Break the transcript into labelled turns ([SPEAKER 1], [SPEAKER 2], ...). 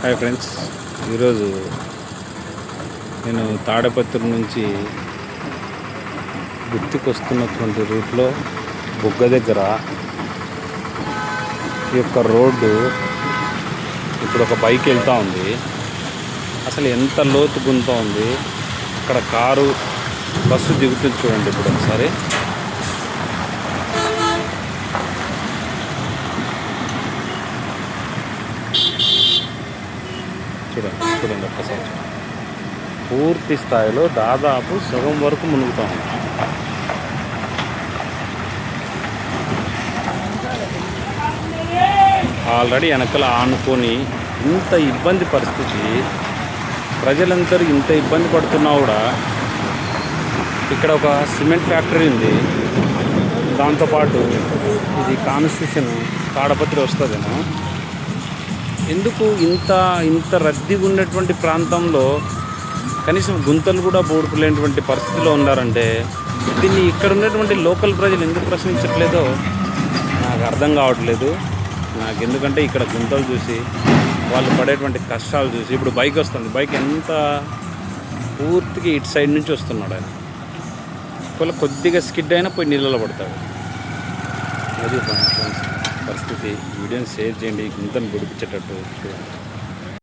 [SPEAKER 1] Hi friends, ఈరోజు నేను తాడపత్రి నుంచి గుత్తికి వస్తున్నటువంటి రూట్లో బుగ్గ దగ్గర ఈ యొక్క రోడ్డు ఇప్పుడు ఒక బైక్ వెళ్తూ ఉంది. అసలు ఎంత లోతు గుంత ఉంది. అక్కడ కారు బస్సు దిగుతుంది చూడండి. ఇప్పుడు ఒకసారి చూడండి ఒక్కసారి. పూర్తి స్థాయిలో దాదాపు సగం వరకు మునుగుతూ ఉంది. ఆల్రెడీ వెనకల ఆనుకొని ఇంత ఇబ్బంది పరిస్థితి, ప్రజలందరూ ఇంత ఇబ్బంది పడుతున్నా కూడా ఇక్కడ ఒక సిమెంట్ ఫ్యాక్టరీ ఉంది. దాంతోపాటు ఇది కాన్స్టిట్యూషన్ తాడపత్రి వస్తుందేమో. ఎందుకు ఇంత రద్దీగా ఉన్నటువంటి ప్రాంతంలో కనీసం గుంతలు కూడా బోడుకులేనటువంటి పరిస్థితిలో ఉన్నారంటే దీన్ని ఇక్కడ ఉన్నటువంటి లోకల్ ప్రజలు ఎందుకు ప్రశ్నించట్లేదో నాకు అర్థం కావట్లేదు. ఎందుకంటే ఇక్కడ గుంతలు చూసి వాళ్ళు పడేటువంటి కష్టాలు చూసి ఇప్పుడు బైక్ వస్తుంది. బైక్ ఎంత పూర్తిగా ఇటు సైడ్ నుంచి వస్తున్నాడు ఆయన. ఒకవేళ కొద్దిగా స్కిడ్ అయినా పోయి నీళ్ళలో పడతాడు. అది పరిస్థితి. వీడియోని షేర్ చేయండి, గుంతను గుడిపించేటట్టు చూడండి.